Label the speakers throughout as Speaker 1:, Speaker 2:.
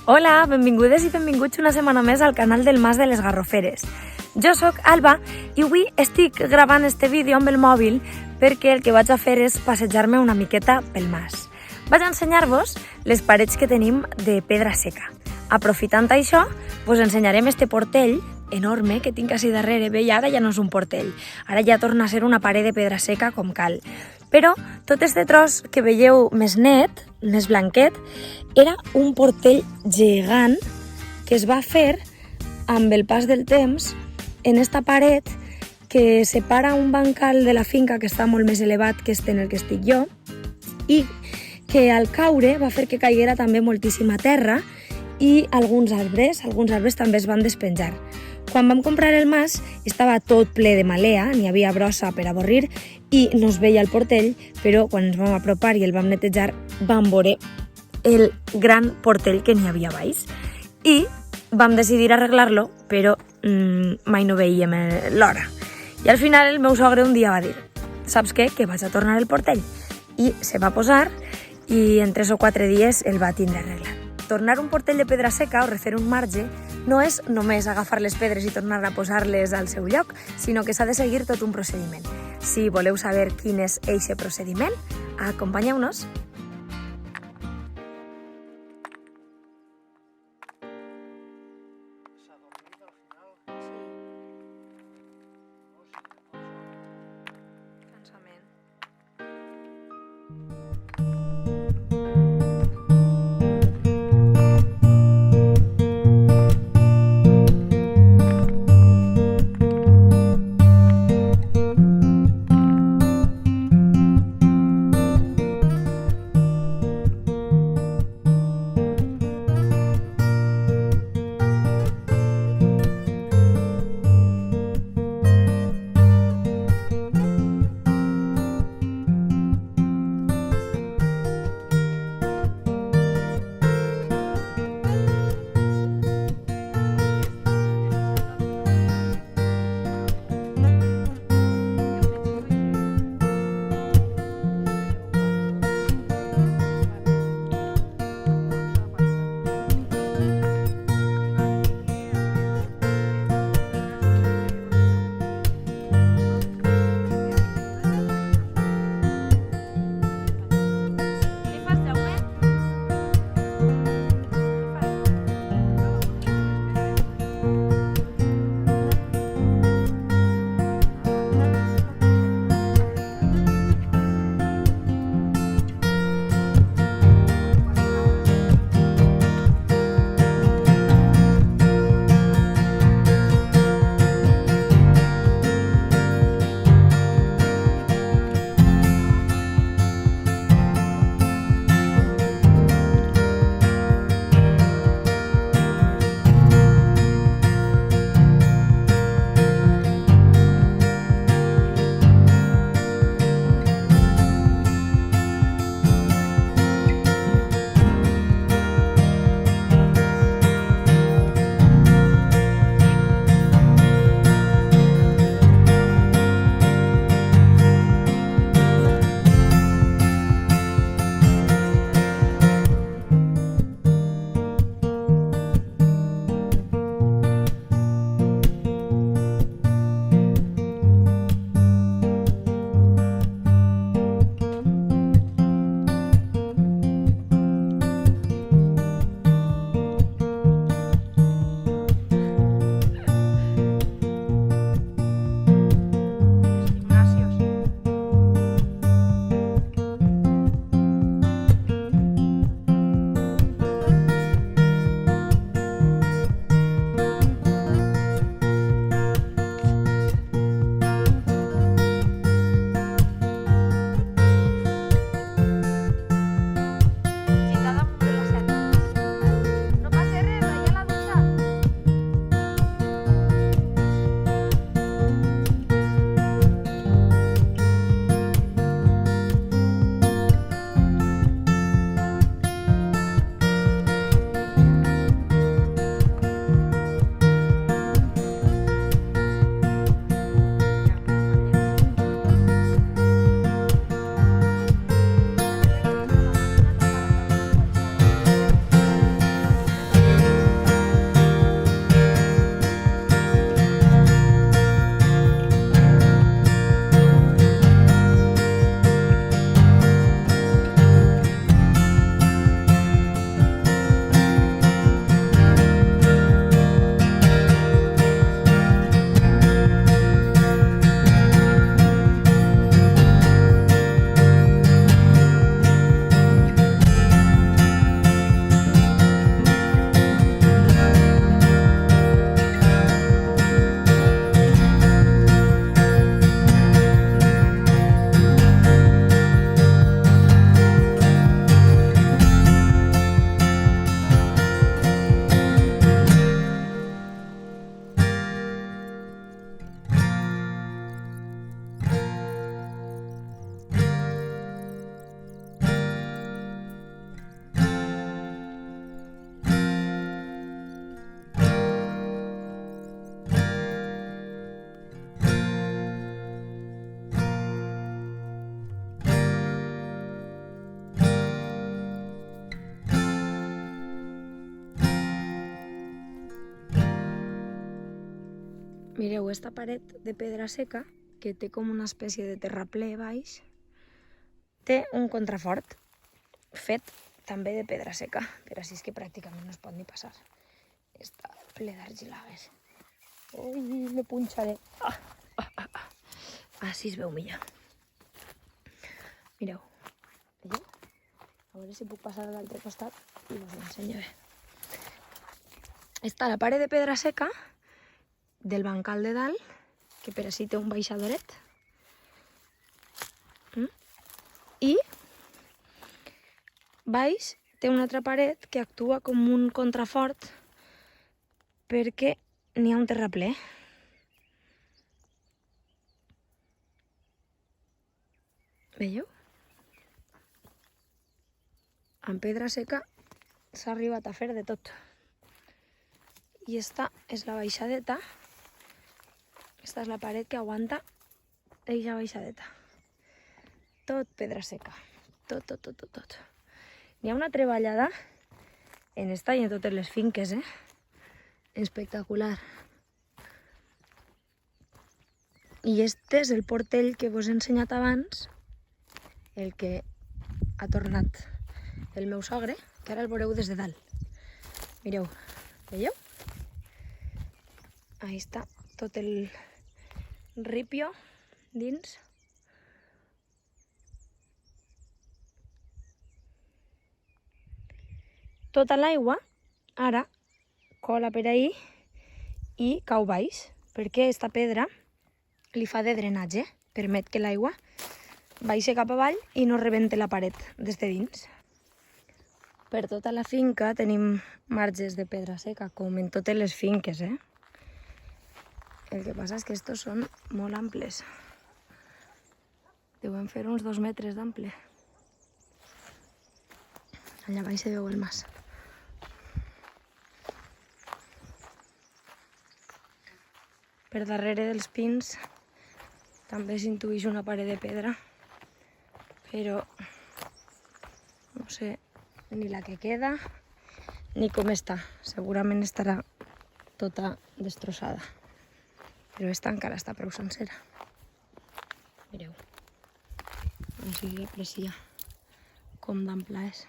Speaker 1: Hola, benvingudes i benvinguts una setmana més al canal del Mas de les Garroferes. Jo sóc Alba i avui estic gravant este vídeo amb el mòbil perquè el que vaig a fer és passejar-me una miqueta pel mas. Vaig a ensenyar-vos les parets que tenim de pedra seca. Aprofitant això, us ensenyarem este portell enorme que tinc així darrere. Bé, ara ja no és un portell, ara ja torna a ser una paret de pedra seca com cal. Però tot este tros que veieu més net, més blanquet, era un portell gegant que es va fer amb el pas del temps en esta paret que separa un bancal de la finca que està molt més elevat que este en el que estic jo i que al caure va fer que caiguera també moltíssima terra i alguns arbres també es van despenjar. Quan vam comprar el mas estava tot ple de malea, n'hi havia brossa per avorrir i no es veia el portell, però quan ens vam apropar i el vam netejar vam veure el gran portell que n'hi havia baix. I vam decidir arreglar-lo, però mai no veiem l'hora. I al final el meu sogre un dia va dir: saps què? Que vaig a tornar el portell. I se va posar i en 3 o 4 dies el va tindre arreglat. Tornar un portell de pedra seca o refer un marge no és només agafar les pedres i tornar a posar-les al seu lloc, sinó que s'ha de seguir tot un procediment. Si voleu saber quin és eixe procediment, acompanyeu-nos. Mireu, esta paret de pedra seca, que té com una espècie de terraplè baix, té un contrafort fet també de pedra seca, però així és que pràcticament no es pot ni passar. Està ple d'argilagues. Ui, me puncharé. Així es veu millor. Mireu. Veieu? A veure si puc passar a l'altre costat i us ho ensenyo bé. Està la paret de pedra seca del bancal de dalt, que per així té un baixadoret. I baix té una altra paret que actua com un contrafort perquè n'hi ha un terraplè. Veieu? Amb pedra seca s'ha arribat a fer de tot. I esta és la baixadeta. Esta és la paret que aguanta eixa baixadeta. Tot pedra seca. Tot. N'hi ha una treballada en esta i en totes les finques, espectacular. I este és el portell que vos he ensenyat abans, el que ha tornat el meu sogre, que ara el veureu des de dalt. Mireu, veieu? Ahí està tot el ripio dins. Tota l'aigua ara cola per ahí i cau baix, perquè esta pedra li fa de drenatge, permet que l'aigua baixi cap avall i no rebente la paret des de dins. Per tota la finca tenim marges de pedra seca, com en totes les finques, El que passa és que estos són molt amples. Deuen fer uns 2 metres d'ample. Allà baix se veu el mas. Per darrere dels pins també s'intuïx una paret de pedra, però no sé ni la que queda ni com està. Segurament estarà tota destrossada, però esta encara està prou sencera. Mireu, així s'aprecia com d'ampla és.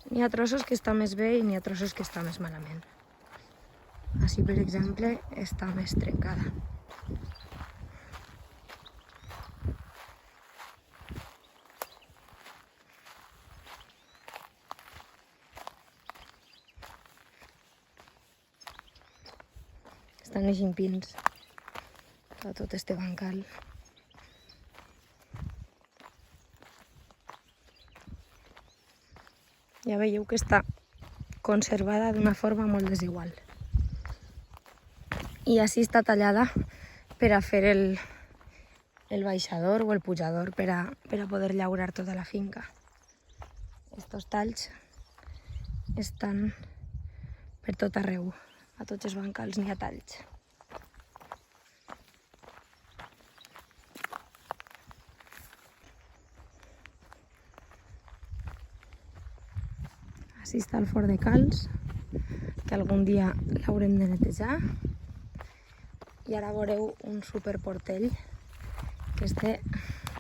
Speaker 1: N'hi ha trossos que està més bé i n'hi ha trossos que està més malament. Així, per exemple, està més trencada. Estan eixint pins a tot este bancal. Ja veieu que està conservada d'una forma molt desigual. I així està tallada per a fer el baixador o el pujador per a poder llaurar tota la finca. Estos talls estan per tot arreu. A tots els bancals n'hi ha talls. Així està el forn de calç, que algun dia l'haurem de netejar. I ara veureu un superportell, que este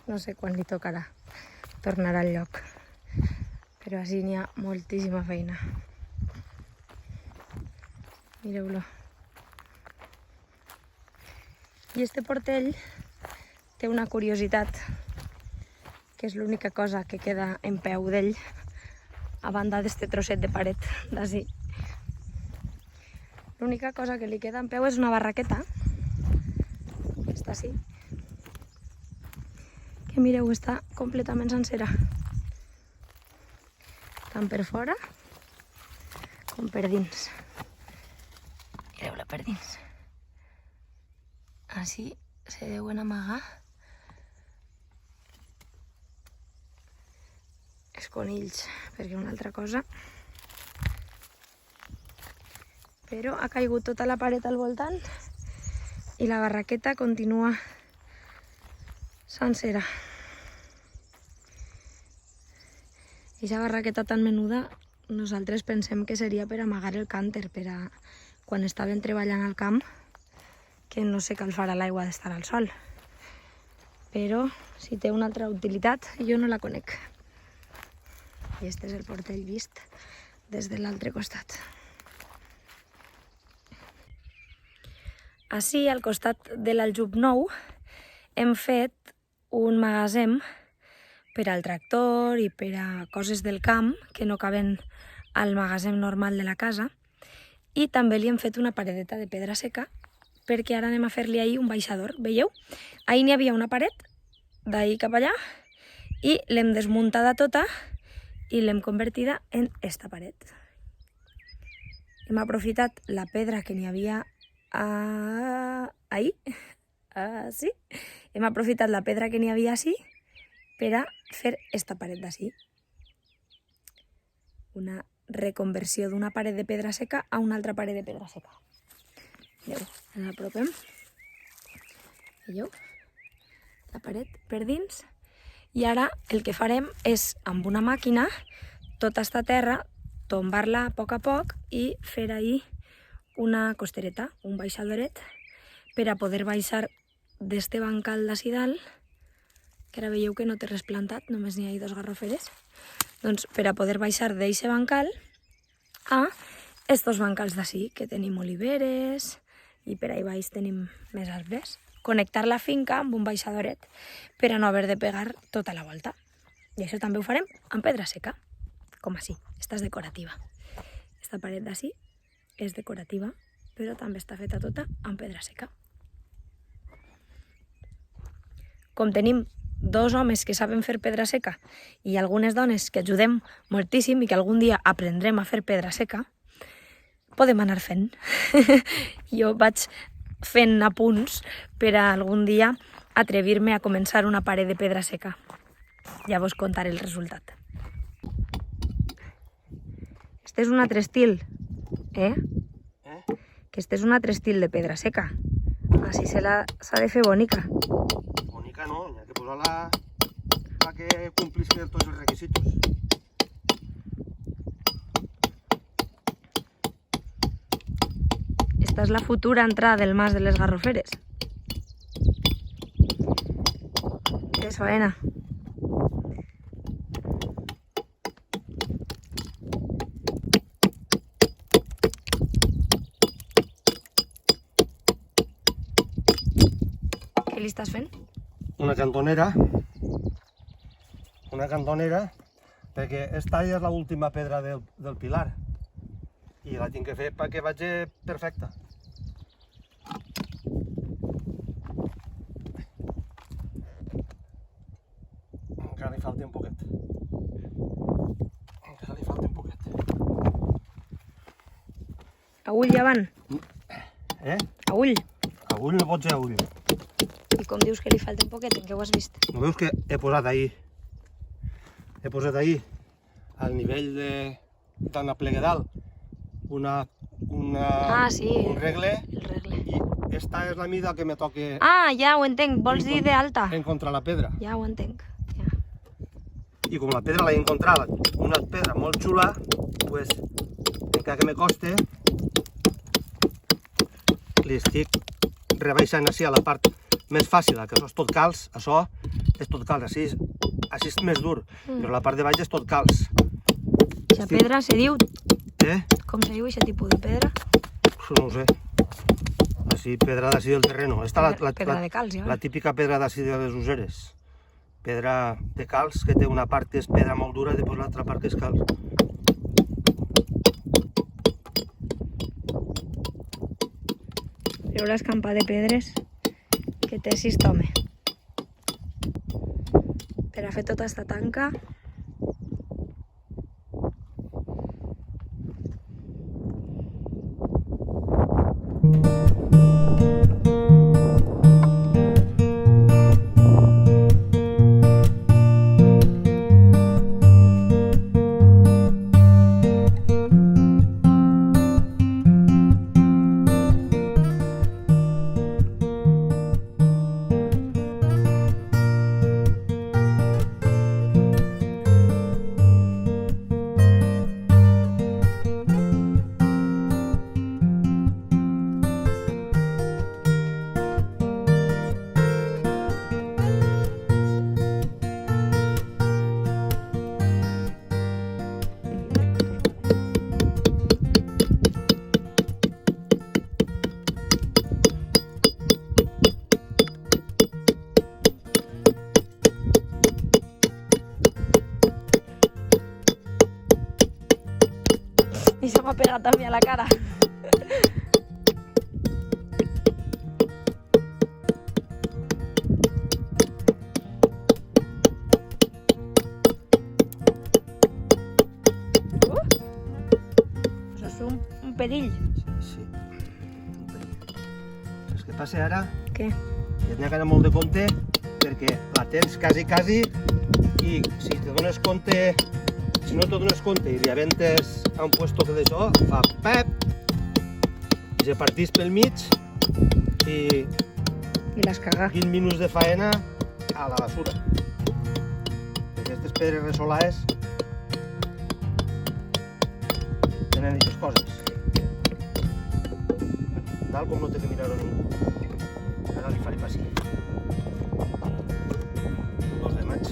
Speaker 1: no sé quan li tocarà tornar al lloc, però així n'hi ha moltíssima feina. Mireu-lo. I este portell té una curiositat, que és l'única cosa que queda en peu d'ell, a banda d'este trosset de paret d'ací. L'única cosa que li queda en peu és una barraqueta, està així, que mireu, està completament sencera, tant per fora com per dins. Mireu-la per dins. Així se deuen amagar els conills, perquè una altra cosa. Però ha caigut tota la paret al voltant i la barraqueta continua sencera. Eixa barraqueta tan menuda nosaltres pensem que seria per amagar el cànter, per a quan estaven treballant al camp, que no sé cal farà l'aigua d'estar al sol. Però si té una altra utilitat, jo no la conec. I este és el portell vist des de l'altre costat. Ací, al costat de l'aljub nou, hem fet un magatzem per al tractor i per a coses del camp que no caben al magatzem normal de la casa, i també li hem fet una paredeta de pedra seca perquè ara anem a fer-li ahir un baixador. Veieu? Ahir n'hi havia una paret, d'ahir cap allà, i l'hem desmuntada tota i l'hem convertida en esta paret. Hem aprofitat la pedra que n'hi havia ahir, sí. Hem aprofitat la pedra que n'hi havia així per a fer esta paret d'ací. Una reconversió d'una paret de pedra seca a una altra paret de pedra seca. Veieu? Ens apropem. Veieu? La paret per dins. I ara el que farem és, amb una màquina, tota esta terra, tombar-la a poc i fer ahí una costereta, un baixadoret, per a poder baixar d'este bancal d'ací dalt, que ara veieu que no té res plantat, només n'hi ha 2 garroferes, doncs per a poder baixar d'eixe bancal a estos bancals d'ací, que tenim oliveres i per ahí baix tenim més arbres. Connectar la finca amb un baixadoret per a no haver de pegar tota la volta. I això també ho farem amb pedra seca, com així. Esta és decorativa. Esta paret d'ací és decorativa, però també està feta tota amb pedra seca. Com tenim 2 homes que saben fer pedra seca i algunes dones que ajudem moltíssim i que algun dia aprendrem a fer pedra seca, podem anar fent. Jo vaig fent apunts per a algun dia atrevir-me a començar una paret de pedra seca. Ja vos contaré el resultat. Este és un altre estil, que este és un altre estil de pedra seca. Així s'ha de fer bonica.
Speaker 2: Bonica no, hi ha que posar-la perquè complisqui tots els requisits.
Speaker 1: Esta és la futura entrada del Mas de les Garroferes. És faena. Què li estàs fent?
Speaker 2: Una cantonera, perquè esta és l'última pedra del pilar i la tinc que fer perquè vagi perfecta. Encara li falta un poquet.
Speaker 1: A ull ja van? A ull?
Speaker 2: A ull no pot ser a ull.
Speaker 1: I com dius que li falta un poquet, en què ho has vist?
Speaker 2: No veus que he posat ahir? He posat ahir, al nivell de la pleguedal, un regle, i esta és la mida que me toca
Speaker 1: Ja ho entenc, vols dir d'alta.
Speaker 2: encontrar la pedra.
Speaker 1: Ja ho entenc.
Speaker 2: I com la pedra l'he encontrat, una pedra molt xula, pues, encara que me coste, li estic rebaixant així a la part més fàcil, que això és tot calç, així és més dur, però la part de baix és tot calç.
Speaker 1: Aquesta pedra se diu...
Speaker 2: Eh?
Speaker 1: Com se diu aquest tipus de pedra?
Speaker 2: No ho sé. Així, pedra d'ací del terreno.
Speaker 1: Pedra de calç, ja.
Speaker 2: La típica pedra d'ací de les useres. Pedra de calç, que té una part que és pedra molt dura i després l'altra part que és calç.
Speaker 1: Veieu l'escampa de pedres que té aquest home. Per a fer tota aquesta tanca. Y se me ha pegado también a la cara. Eso es un perill.
Speaker 2: Sí. Saps què passa ara?
Speaker 1: Què?
Speaker 2: I et n'hi ha que anar molt de compte perquè la tens quasi i si te dones compte, si no te dones compte i li aventes a un puesto que d'això, fa pep i se partís pel mig i
Speaker 1: I les caga.
Speaker 2: 20 minuts de faena a la basura. Aquestes pedres resolades tenen aquestes coses. Tal com no té que mirar-ho ningú. Ara li faré passi. 2 de maig.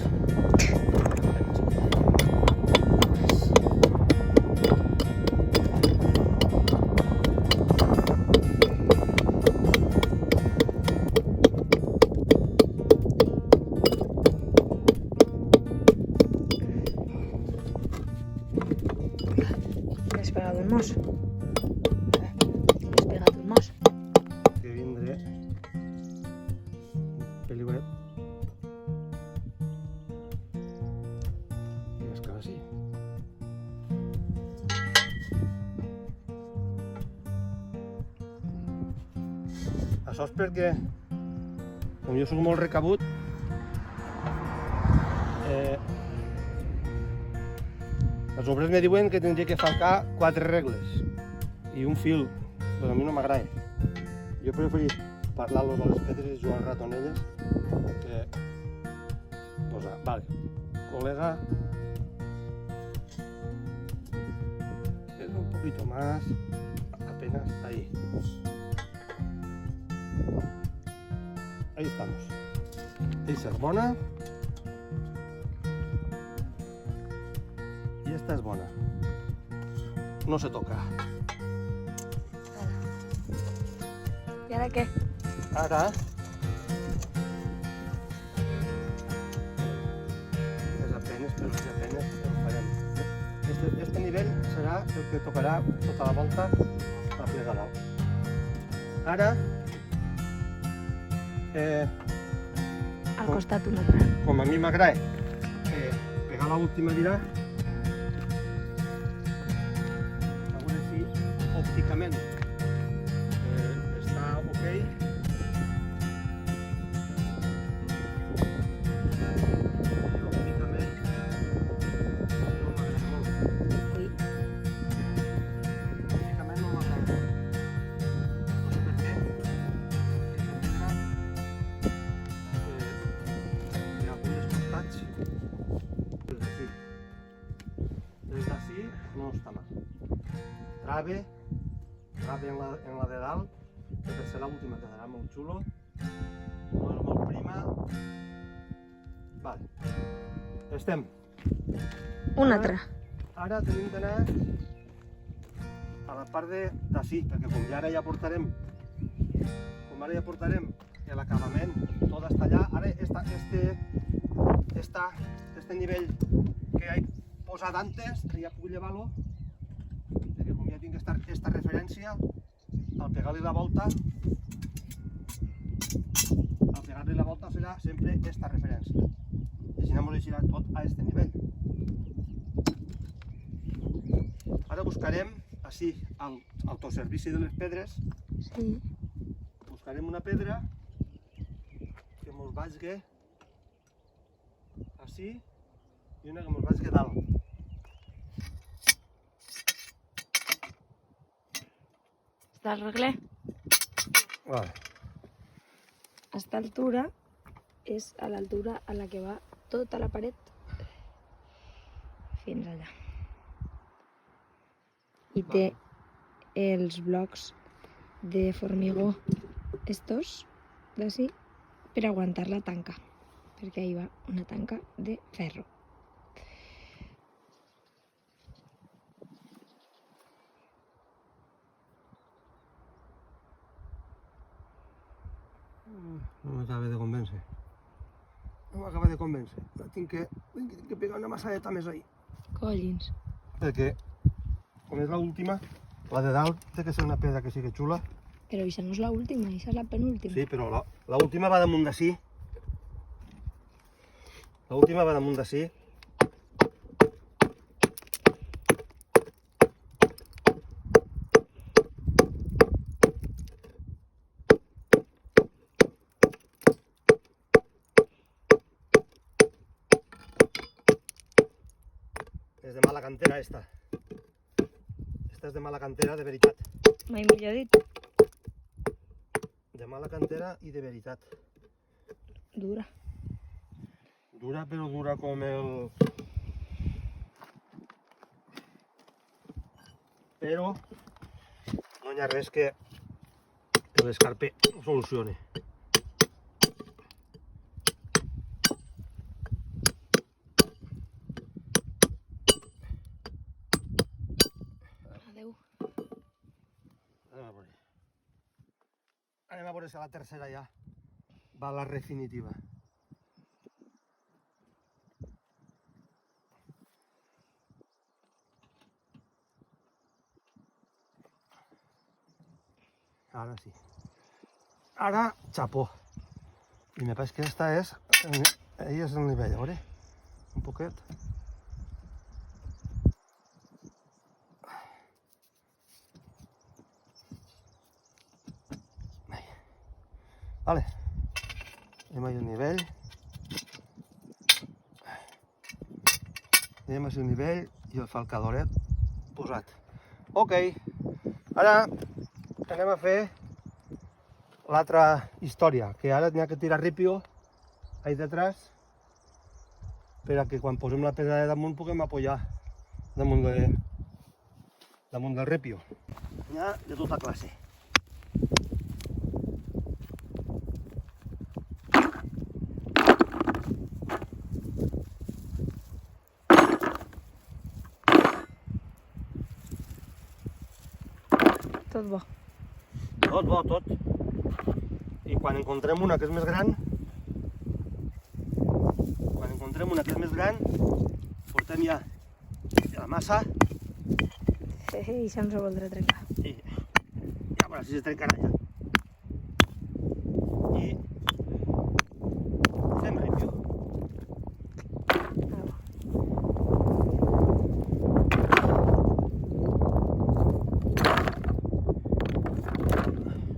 Speaker 1: Le has pegado un mos. Le has pegado un mos.
Speaker 2: Que vindré peligret i es queda així. Això és perquè com jo soc molt recabut els obrers me diuen que tindria que falcar 4 regles i un fil, però a mi no m'agrada. Jo he preferit parlar-los a les pedres i jugar un rato en elles que posar, vale, colega, es un poquito más, apenas ahí. Ahí estamos. Esa es bona. Y esta es bona. No se toca.
Speaker 1: ¿Y ahora qué?
Speaker 2: Ara les apenes, però les apenes el farem. Este nivell serà el que tocarà tota la volta a plegar dalt. Ara
Speaker 1: Al costat una altra.
Speaker 2: com a mi m'agrada pegar l'última dirà, a veure si òpticament està ok. Òpticament no m'agrada molt.
Speaker 1: Ui.
Speaker 2: Òpticament no m'agrada molt. No sé per què. Aquesta pedra hi ha alguns costats. Des d'ací no està mal. Trave en la de dalt, que per ser l'última quedarà molt xulo. No és molt prima. Vale. Estem.
Speaker 1: Una altra.
Speaker 2: Ara tenim d'anar a la part d'ací, perquè com ara ja portarem l'acabament tot està allà, ara este nivell que he posat antes, ja puc llevar-lo, perquè com ja tinc esta referència, al pegar-li la volta serà sempre esta referència. I així ens deixarà tot a este nivell. Ara buscarem, així, al autoservici de les pedres,
Speaker 1: Sí.
Speaker 2: buscarem una pedra que mos vagi així i una que mos vagi dalt.
Speaker 1: ¿Está arreglé?
Speaker 2: Vale.
Speaker 1: A esta altura es a la altura a la que va tota la paret fins allà. I té els blocs de formigó estos d'ací per aguantar la tanca, perquè ahí va una tanca de ferro.
Speaker 2: No m'acaba de convèncer. No m'acaba de convèncer. Tinc que pegar una massadeta més ahí.
Speaker 1: Collins.
Speaker 2: Perquè com és l'última, la de dalt té que ser una pedra que sigui xula.
Speaker 1: Però això no és l'última, això és la penúltima.
Speaker 2: Sí, però l'última va damunt d'ací. L'última va damunt d'ací. És de mala cantera, esta. Esta és de mala cantera, de veritat.
Speaker 1: Mai millor dit.
Speaker 2: De mala cantera i de veritat.
Speaker 1: Dura.
Speaker 2: Dura, però dura com el... Però no hi ha res que l'escarpe ho solucioni.
Speaker 1: Adéu.
Speaker 2: Anem a veure si la tercera ja va a la definitiva. Ara sí. Ara, xapó. I me pareix que esta és... Ell és el nivell, a veure. Un poquet. Vale. Anem al nivell. Anem al nivell i el falcadoret posat. Ok. Ara anem a fer l'altra història, que ara n'hi ha que tirar ripio ahí detrás per a que quan posem la pedra de damunt puguem apoyar damunt del ripio. N'hi ha de tota classe.
Speaker 1: Tot bo.
Speaker 2: Tot bo, tot. I quan encontrem una que és més gran, portem ja la massa
Speaker 1: I això no s'ho voldrà trencar.
Speaker 2: i ja veuràs si se trencarà ja. I fem ripio.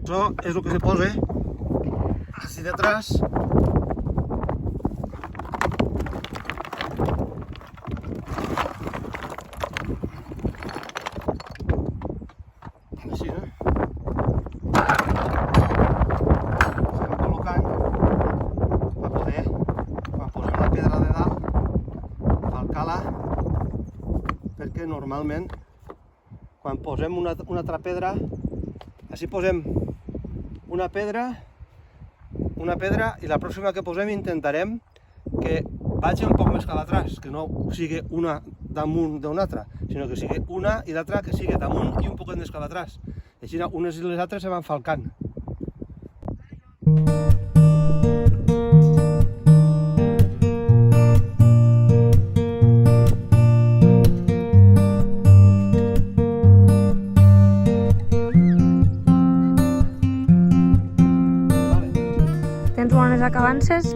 Speaker 2: Això és el que se posa així detrás. Així, no? Estem col·locant per poder, quan posem la pedra de dalt, falcar-la, perquè normalment quan posem una altra pedra, així posem una pedra i la pròxima que posem intentarem que vagi un poc més cap atrás, que no sigui una damunt d'una altra, sinó que sigui una i l'altra que sigui damunt i un poquet més cap atrás. Així unes i les altres se van falcant.
Speaker 1: Tens bones acabances?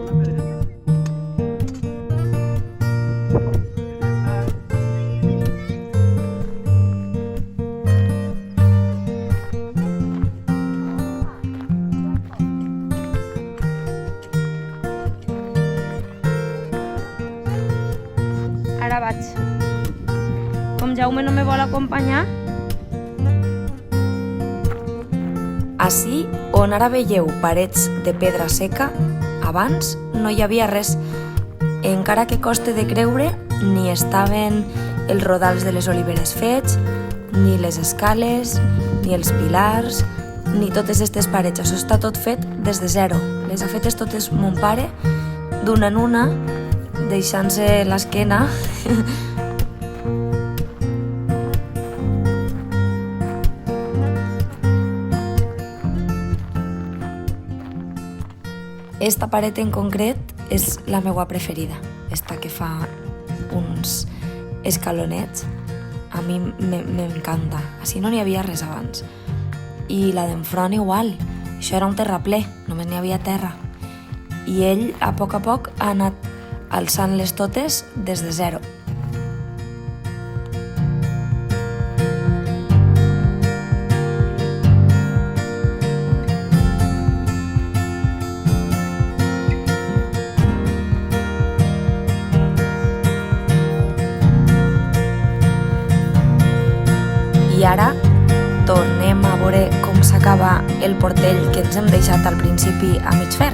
Speaker 1: Ara vaig. Com Jaume no me vol acompanyar,
Speaker 3: ací, on ara veieu parets de pedra seca, abans no hi havia res. Encara que coste de creure, ni estaven els rodals de les oliveres fets, ni les escales, ni els pilars, ni totes aquestes parets. Això està tot fet des de zero. Les ha fetes totes mon pare, d'una en una, deixant-se l'esquena. Esta paret en concret és la meva preferida, esta que fa uns escalonets a mi m'encanta. Així no n'hi havia res abans. I la d'enfront igual. Això era un terraplè, només n'hi havia terra. I ell, a poc ha anat alçant-les totes des de zero. I ara tornem a veure com s'acaba el portell que ens hem deixat al principi a mig fer.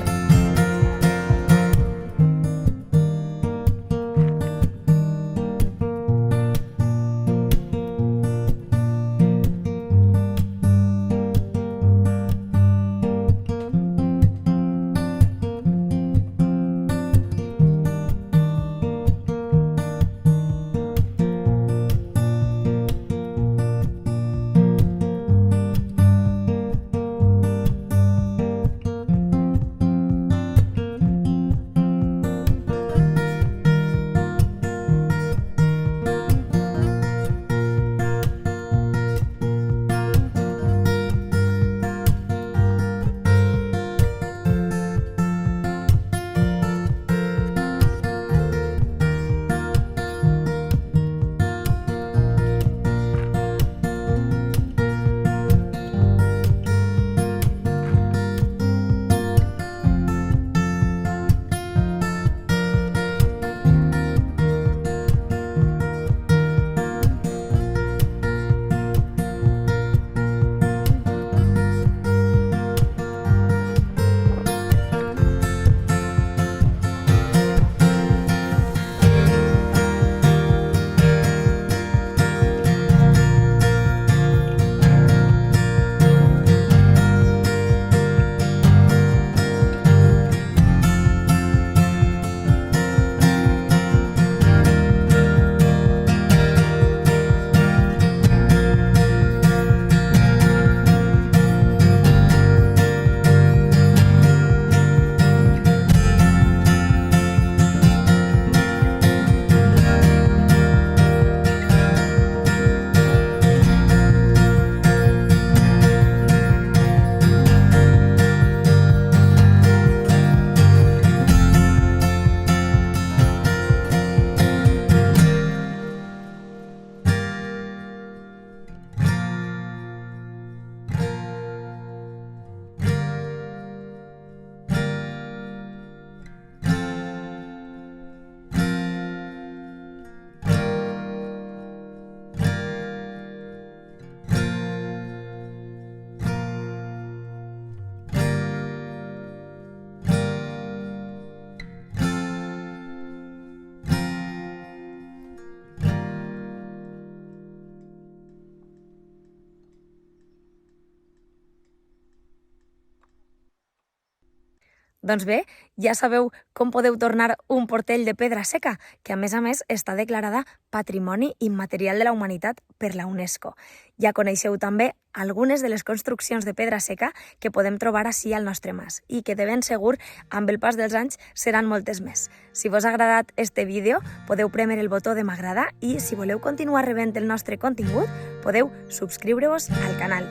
Speaker 3: Doncs bé, ja sabeu com podeu tornar un portell de pedra seca, que a més està declarada Patrimoni Immaterial de la Humanitat per la UNESCO. Ja coneixeu també algunes de les construccions de pedra seca que podem trobar ací al nostre mas i que de ben segur, amb el pas dels anys, seran moltes més. Si vos ha agradat este vídeo, podeu prémer el botó de m'agrada i si voleu continuar rebent el nostre contingut, podeu subscriure-vos al canal.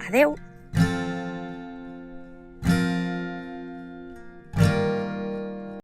Speaker 3: Adeu!